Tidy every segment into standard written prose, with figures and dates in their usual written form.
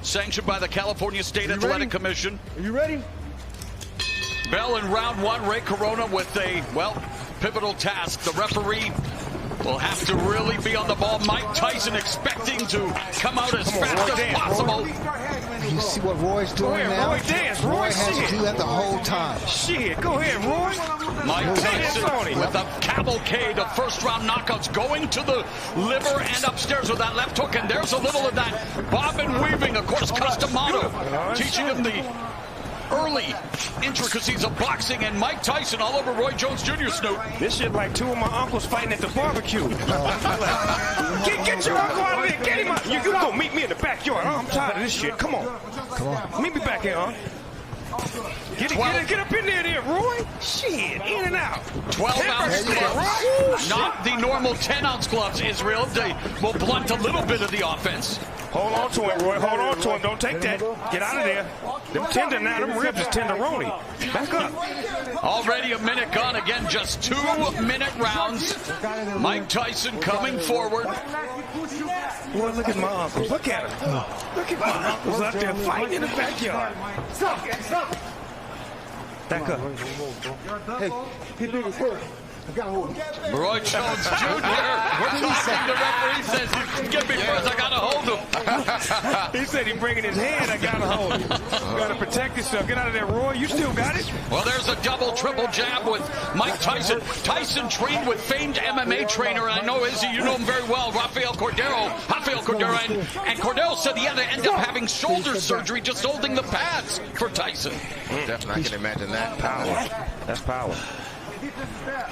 Sanctioned by the California State Athletic Commission. Are you ready? Bell in round one. Ray Corona with a, pivotal task. The referee will have to really be on the ball. Mike Tyson expecting to come out as fast as possible. You see what Roy's doing now? Roy, dance. Roy has to do that the whole time. Shit, go ahead, Roy. Mike Tyson with a cavalcade of first-round knockouts going to the liver and upstairs with that left hook. And there's a little of that bobbin weaving, of course, Customato, teaching him the early intricacies of boxing, and Mike Tyson all over Roy Jones Jr. Snoop. This shit like two of my uncles fighting at the barbecue. Get your uncle out of there. Get him out. You go meet me in the backyard. I'm tired of this shit. Come on. Meet me back here, huh? Get up in there, Roy. Shit, in and out. 12-ounce gloves. Not the normal 10-ounce gloves, Israel. They will blunt a little bit of the offense. Hold on to him, Roy. Hold on to him. Don't take that. Get out of there. Them tender now. Them ribs is tenderoni. Back up. Already a minute gone. Again, just 2-minute rounds. Mike Tyson coming forward. Boy, look at my uncles. Look at them. Look at my uncles out there fighting in the backyard. Stop. Back up. Hey, he big as hell. I gotta hold him. Roy Jones Jr. We're talking. The referee says, "Get me first. I gotta hold him." He said he's bringing his hand. I gotta hold him. You gotta protect yourself. Get out of there, Roy. You still got it. Well, there's a double, triple jab with Mike Tyson. Tyson trained with famed MMA trainer, and I know Izzy, you know him very well, Rafael Cordero. And Cordero said he had to end up having shoulder surgery just holding the pads for Tyson. Definitely, I can imagine that. Power. That's power.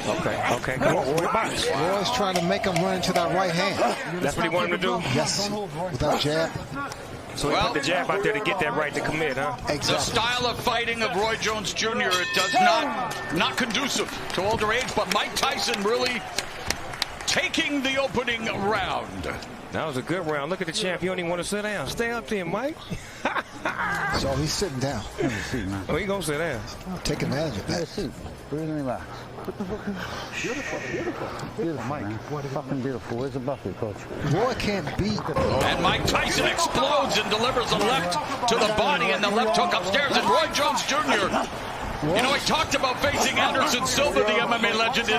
Okay, come on, Roy, box. Roy's trying to make him run into that right hand. That's what he wanted him to do? Yes, without jab. So he put the jab out there to get that right to commit, huh? Exactly. The style of fighting of Roy Jones Jr., it does not conducive to older age, but Mike Tyson really taking the opening round. That was a good round. Look at the champ. You don't even want to sit down. Stay up there, Mike. So he's sitting down. Oh, he gonna sit down. Take advantage of that. Relax. Beautiful, Mike. Fucking beautiful. Where's the bucket, coach? Roy can't beat. And Mike Tyson explodes and delivers a left to the body and the left hook upstairs. And Roy Jones Jr., you know, he talked about facing Anderson Silva, the MMA legend.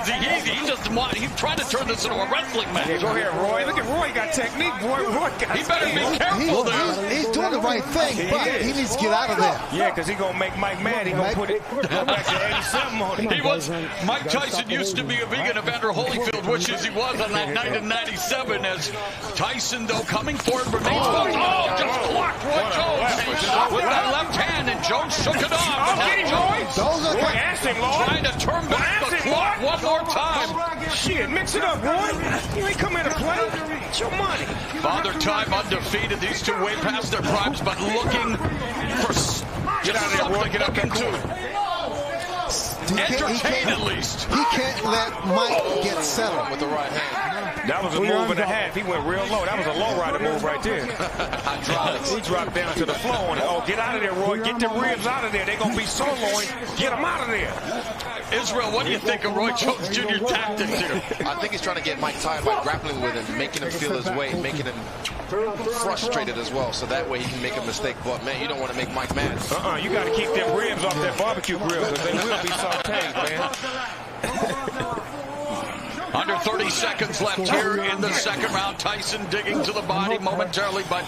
He's trying to turn this into a wrestling match. Go ahead, Roy. Look at Roy got technique. Roy got he better be careful there. He's doing the right thing, but he needs to get out of there. Yeah, because he's going to make Mike mad. He's going to go back to 87 on him. Mike Tyson used to be a vegan. Evander Holyfield wishes he was on that night in 97 as Tyson, though, coming forward, remains focused. Oh, just blocked Roy Jones with that left hand, and Jones shook it off. Okay, Roy. Those are trying to turn back the clock one more time. Shit, mix it up, Roy. You ain't come here to play. It's your money. Father Time undefeated. These two way past their primes, but looking for get out of there, Roy. Get up and do entertain at least. He can't let Mike get settled with the right hand. That was a move and a half. He went real low. That was a low rider move right there. He dropped down to the floor on it. Oh, get out of there, Roy. Get the ribs out of there. They're going to be soloing. Get them out of there. Israel, what do you think of Roy Jones Jr. tactics here? I think he's trying to get Mike tired by grappling with him, making him feel his weight, making him frustrated as well, so that way he can make a mistake. But, man, you don't want to make Mike mad. You got to keep them ribs off that barbecue grill because they will be sauteed, man. Under 30 seconds left here in the second round. Tyson digging to the body momentarily, but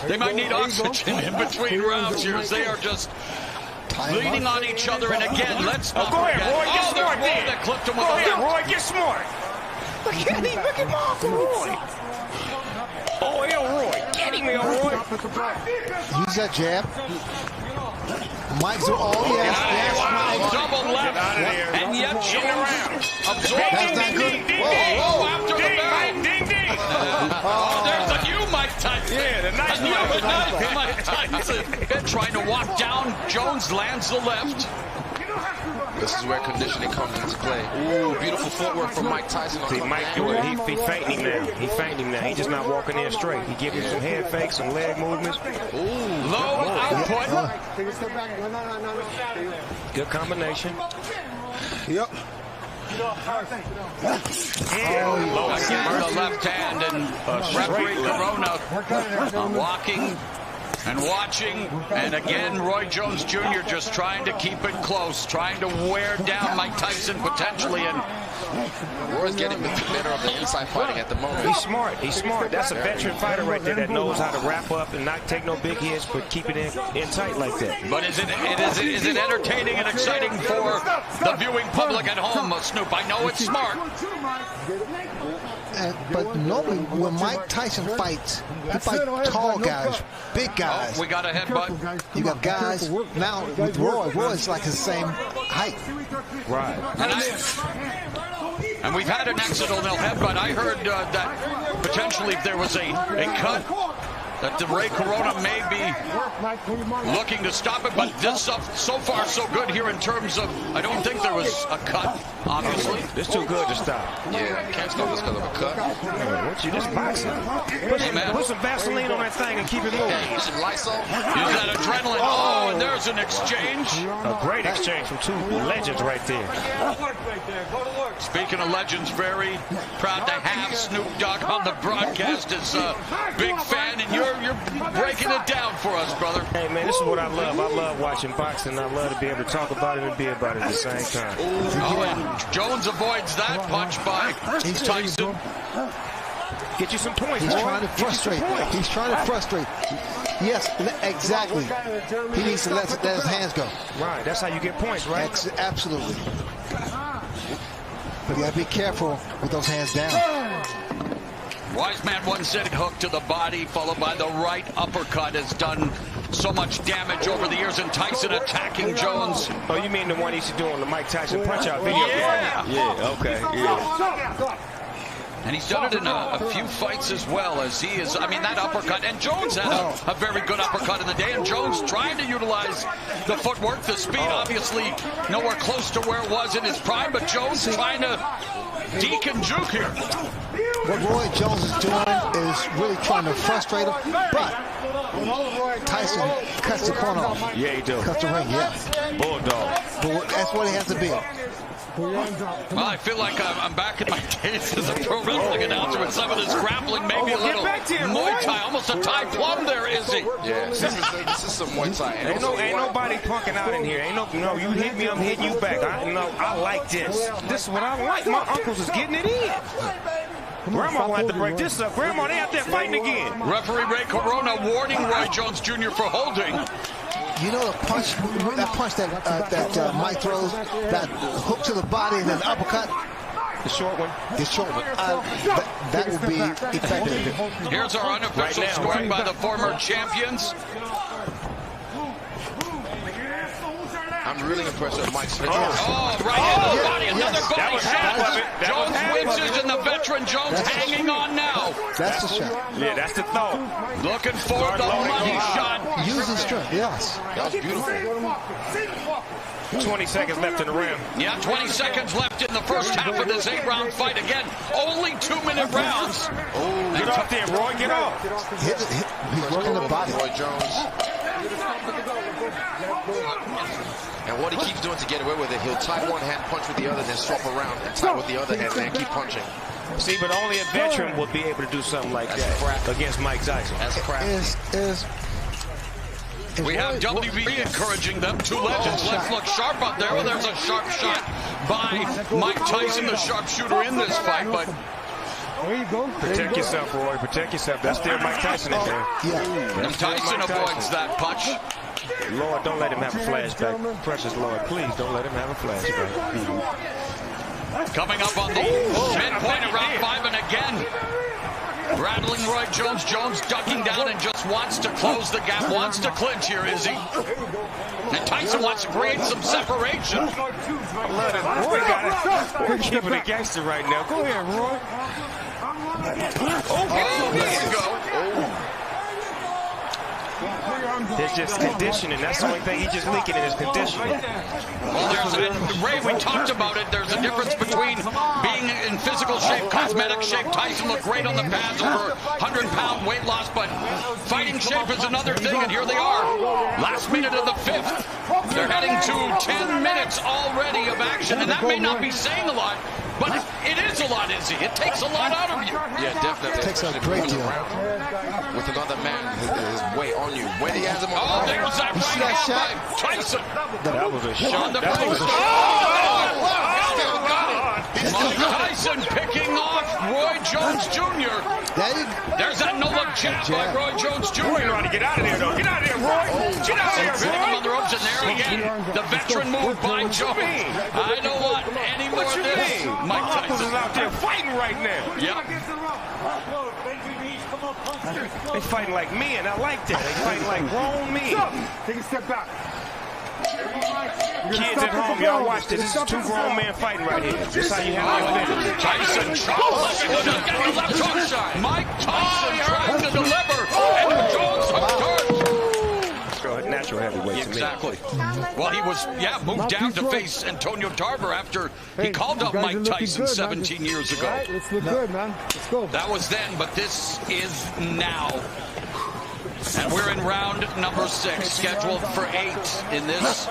they might need oxygen in between rounds here as they are just leaning on each other. And again, let's not go ahead, Roy. Get smart there. That clipped him with go a ahead, left. Roy. Get smart. Look at him. Look at my Uncle Roy. Oh, Roy. Get him, Roy. Use that jab. Mike's yes. Double left. Get out of there. And yet around. Absorbing. That's not good. Whoa, after the bell. Ding. Oh, there's a new Mike Tyson. Yeah, the nice Mike Tyson. Trying to walk down. Jones lands the left. This is where conditioning comes into play. Ooh, beautiful footwork from Mike Tyson. See, Mike doing it. He fainting him now. He fainting him now. He's just not walking in straight. He giving him some head fakes, some leg movements. Ooh, low output. Good combination. Yep. Low again with the left hand, and referee Corona walking And watching, and again, Roy Jones Jr. just trying to keep it close, trying to wear down Mike Tyson potentially. And Roy's getting the better of the inside fighting at the moment. He's smart. He's smart. That's a veteran fighter right there that knows how to wrap up and not take no big hits, but keep it in tight like that. But is it entertaining and exciting for the viewing public at home, Snoop? I know it's smart. But normally when Mike Tyson fights, he fights tall guys, big guys. Oh, we got a headbutt. You got guys now with Roy's like the same height. Right. And we've had an accidental headbutt. I heard that potentially if there was a cut, that the Ray Corona may be looking to stop it, but this so far so good here in terms of, I don't think there was a cut, obviously. It's too good to stop. Yeah, can't stop this because of a cut. What you just boxing? Put some Vaseline on that thing and keep it moving. Yeah, use some Lysol. Use that adrenaline. Oh, and there's an exchange. A great exchange from two legends right there. Speaking of legends, very proud to have Snoop Dogg on the broadcast as a big fan, and you're breaking it down for us, brother. Hey, man, this is what I love. I love watching boxing. I love to be able to talk about it and be about it at the same time. Oh, and Jones avoids that punch by Tyson. Get you some points. He's trying to frustrate. He's trying to frustrate. Yes, exactly. He needs to let his hands go. Right, that's how you get points, right? Absolutely. But you gotta be careful with those hands down. Wise man once said hook to the body, followed by the right uppercut, has done so much damage over the years. And Tyson attacking Jones. Oh, you mean the one he used to do on the Mike Tyson punch-out video? Yeah, okay, yeah. And he's done it in a few fights as well, as he is, I mean, that uppercut. And Jones had a very good uppercut in the day. And Jones trying to utilize the footwork, the speed, obviously nowhere close to where it was in his prime. But Jones trying to deke and juke here. What Roy Jones is doing is really trying to frustrate him. But Tyson cuts the corner off. Yeah, he does. Cuts the ring, yeah. Bulldog. That's what he has to be. Well, I feel like I'm back in my days as a pro wrestling announcer with some of this grappling, maybe a little Muay Thai, almost a Thai plum there, Izzy. Yeah, this is some Muay Thai. Ain't nobody punking out in here. Ain't no, you hit me, I'm hitting you back. I like this. This is what I like. My uncles is getting it in. Grandma will have to break this up. Grandma, they out there fighting again. Referee Ray Corona warning Roy Jones Jr. for holding. You know the punch, that Mike throws, that hook to the body and then the uppercut? The short one? The short one. That would be effective. Here's our unofficial scoring by the former champions. I'm really impressed with Mike's finish. Oh, right into the body, another body shot. Jones winches, and the veteran Jones hanging on now. That's the shot. Yeah, that's the thought. Looking for the money shot. Using strength, yes. That was beautiful. 20 seconds left in the round. Yeah, 20 seconds left in the first half of this 8-round fight. Again, only 2-minute rounds. Oh, get off there, Roy, get off. He's working the body. Roy Jones. And what he keeps doing to get away with it, he'll tie one hand, punch with the other, then swap around and tie with the other hand, and then keep punching. See, but only a veteran would be able to do something like that against Mike Tyson. That's crap. We have WB encouraging them. Two legends. Let's look sharp out there. Well, there's a sharp shot by Mike Tyson, the sharpshooter in this fight. But protect yourself, Roy. Protect yourself. That's still Mike Tyson in there. Yeah. And Tyson avoids that punch. Lord, don't let him have a flashback. Precious Lord, please don't let him have a flashback. Coming up on the midpoint of round 5, and again, rattling Roy Jones. Jones ducking down and just wants to close the gap, wants to clinch here, is he? And Tyson wants to create some separation. I love it. We're keeping it gangster right now. Go ahead, Roy. Oh, there you go. There's just conditioning. That's the only thing he's just leaking in his conditioning. Well, Ray, we talked about it. There's a difference between being in physical shape, cosmetic shape. Tyson looked great on the pads, over 100-pound weight loss, but fighting shape is another thing, and here they are. Last minute of the 5th. They're heading to 10 minutes already of action, and that may not be saying a lot, But it is a lot, Izzy. It takes a lot out of you. Yeah, definitely. It takes a great deal. With another man his weight on you. When he has him on Oh, there was that see right that hand shot? by Tyson. That was a shot. On the That was a face. shot. Still got it. Mike Tyson picking off Roy Jones Jr. There's that no-look jab by Roy Jones Jr. Roy trying to get out of there, though. Get out of there, Roy. Get out of there, Hitting him Roy. on the ropes, and there again, the veteran move by Jones. I don't want any more What of you this. mean? Mike My uncles is Tyson. out there fighting right now. Yep. They fighting like men. I like that. They fighting like grown men. Take a step back. Kids at home, y'all watch this. This is two grown men fighting right here. This is how you handle your business. Tyson Charles got the left hook shot. Mike Tyson trying to deliver, and Jones hooked hard. Natural heavyweight to me. Exactly. Well, he was, moved down to face Antonio Tarver after he called up Mike Tyson 17 years ago. Let's look good, man. Let's go. That was then, but this is now. And we're in round number 6, scheduled for 8 in this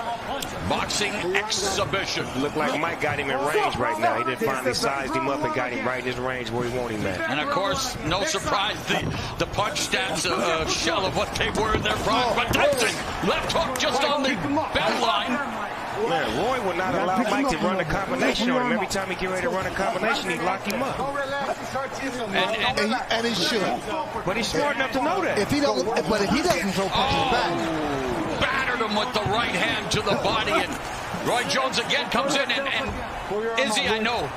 boxing exhibition. Looked like Mike got him in range right now. He didn't finally sized him up and got him right in his range where he wanted him at. And of course, no surprise, the punch stats a shell of what they were in their prime. But Tyson, left hook just on the bell line. Man, Roy would not allow Mike to run a combination on him. Every time he get ready to run a combination, he'd lock him up. And he should. But he's smart enough to know that. If he doesn't throw punches back. Battered him with the right hand to the body, and Roy Jones again comes in, and Izzy, I know,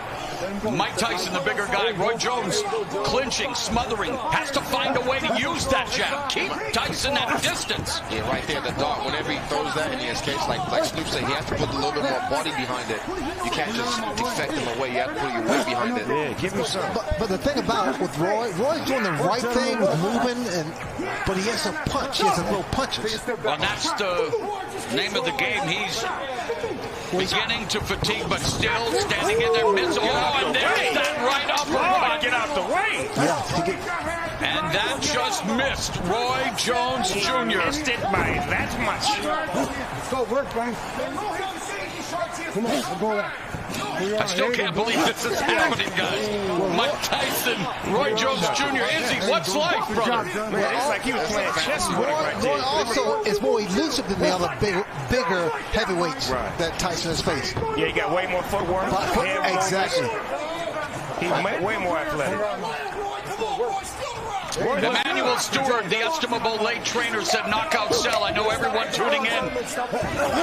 Mike Tyson, the bigger guy, Roy Jones clinching, smothering, has to find a way to use that jab. Keep Tyson at a distance. Yeah, right there, the dart. Whenever he throws that and he escapes, like Snoop said, he has to put a little bit more body behind it. You can't just defect him away. You have to put your weight behind it. Yeah, give him some. But the thing about it with Roy's doing the right thing with moving, but he has to punch. He has to throw punches. Well, that's the name of the game. He's beginning to fatigue, but still standing in there midst. Oh, and there's that right uppercut. Get out the way. And that just missed Roy Jones Jr. Missed it by that much. Let's go work, man. Come on, we'll go there. I still can't believe this is happening, guys. Mike Tyson, Roy Jones Jr. Izzy, what's life, brother? Man, it's like he was playing chess with him right there. Roy also is more elusive than the other bigger heavyweights that Tyson has faced. Yeah, he got way more footwork. Exactly. He's way more athletic. Emmanuel Stewart, the estimable late trainer, said knockout cell. I know everyone tuning in,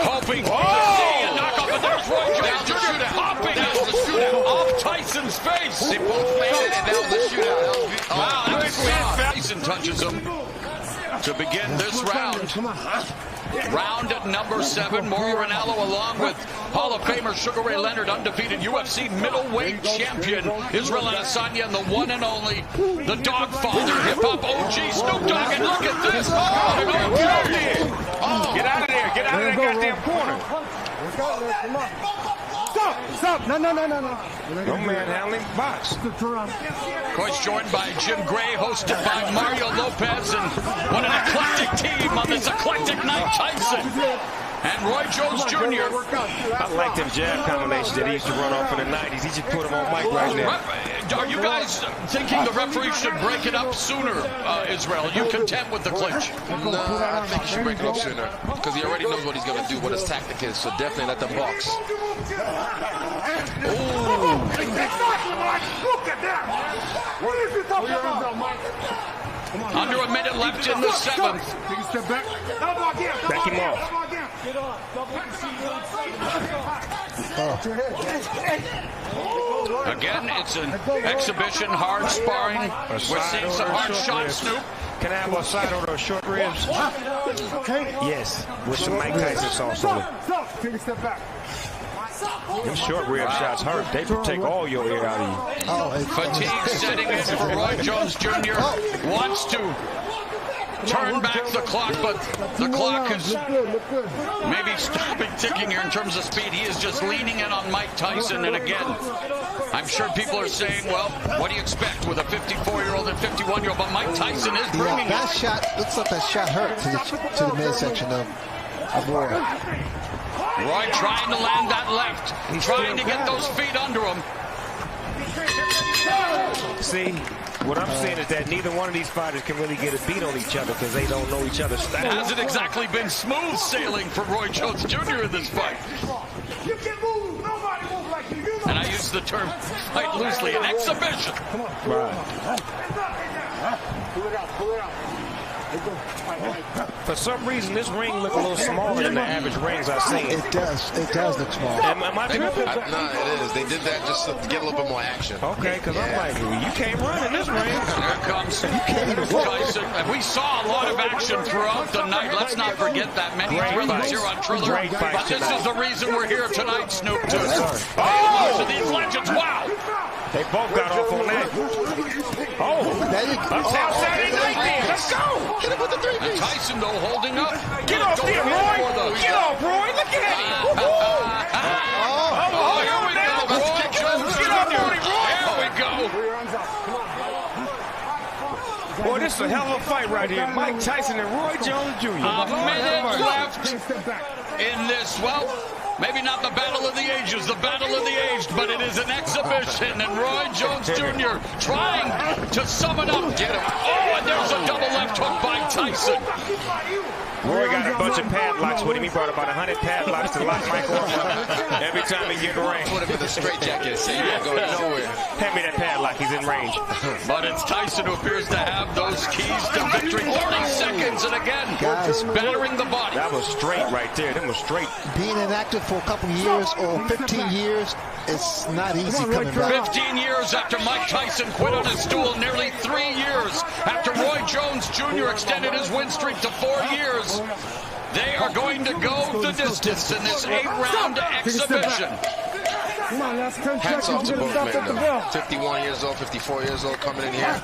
hoping to see a knockout, but there's Roy Jones Jr. hopping off Tyson's face. They both made it, and that was a shootout. Wow, that's good. Tyson touches him to begin this round. Round number 7, Mauro Ranallo along with Hall of Famer Sugar Ray Leonard, undefeated UFC middleweight champion Israel Adesanya, and the one and only, the Dogfather, hip-hop OG Snoop Dogg, and look at this! Get out of there! Get out of that goddamn corner! Stop! No. No man handling box. Of course, joined by Jim Gray, hosted by Mario Lopez, and what an eclectic team on this eclectic night. Tyson and Roy Jones Jr. I like them jab combinations that he used to run off in the 90s. He just put them on Mike right now. Are you guys thinking the referee should break it up sooner, Israel? Are you content with the clinch? No, I think he should break it up sooner because he already knows what he's going to do, what his tactic is, so definitely let them box. Look at that! What is he talking about? Under a minute left in the 7th. Take a step back. Back him off. Again, it's an exhibition, hard sparring. We're seeing some hard shots, Snoop. Can I have a side order of short ribs? Yes, with some Mike Tyson sauce on it. Take a step back. Them short rib shots hurt. They take all your air out of you. Fatigue setting in for Roy Jones Jr. Wants to turn back the clock, but the clock is maybe stopping ticking here in terms of speed. He is just leaning in on Mike Tyson, and again, I'm sure people are saying, well, what do you expect with a 54-year-old and 51-year-old? But Mike Tyson is bringing that shot, looks like that shot hurt to the midsection of Roy. Roy trying to land that left, trying to get those feet under him. See, what I'm saying is that neither one of these fighters can really get a beat on each other because they don't know each other's It style. hasn't exactly been smooth sailing for Roy Jones Jr. in this fight. You can move. Nobody move like you. You And I use the term fight loosely, an exhibition. Right. Pull it out. Pull it out. For some reason, this ring look a little smaller than the average rings I've seen. It does. It does look small. Am I tripping? No, it is. They did that just to get a little bit more action. Okay, because I'm like, you can't run in this ring. Here comes Tyson. And we saw a lot of action throughout the night. Let's not forget that. Many thrillers here on Triller. Great fight But this tonight. is the reason we're here tonight, Snoop, to watch these legends. Wow! They both got off on that. Oh, There you go. uptown Saturday night then. Let's go. Hit him with the three And piece. Tyson, though, holding up. Get off there, Roy. Get off, Roy. Look at him. Oh, here we go. Roy Jones. Get off there, Roy. Here we go. Boy, this is a hell of a fight right here. Mike Tyson and Roy Jones Jr. A minute left in this. Well, maybe not the battle of the ages, the battle of the aged, but it is an exhibition. And Roy Jones Jr. trying to sum it up. Get him. Oh, and there's a double left hook by Tyson. Roy got a bunch of padlocks with him. He brought about 100 padlocks to lock Michael up every time he get in the ring. Put him in the straitjacket. Say you ain't going nowhere. Hand me that padlock. He's in range. But it's Tyson who appears to have those keys to victory. 30 seconds, and again, Guys. battering the body. That was straight right there. That was straight. Being inactive for a couple of years or 15 years, it's not easy coming back. 15 years after Mike Tyson quit on his stool, nearly 3 years after Roy Jones Jr. extended his win streak to 4 years, they are going to go the distance in this 8-round exhibition. Come on, last 10 Hats off seconds. to Get both him back at the men, bell. though. 51 years old, 54 years old, coming in here.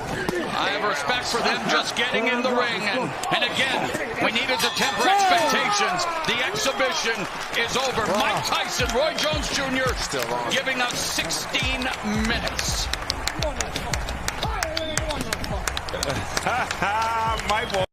I have respect for them just getting in the ring. And again, we needed to temper expectations. The exhibition is over. Mike Tyson, Roy Jones Jr. Still on. giving us 16 minutes. Mike.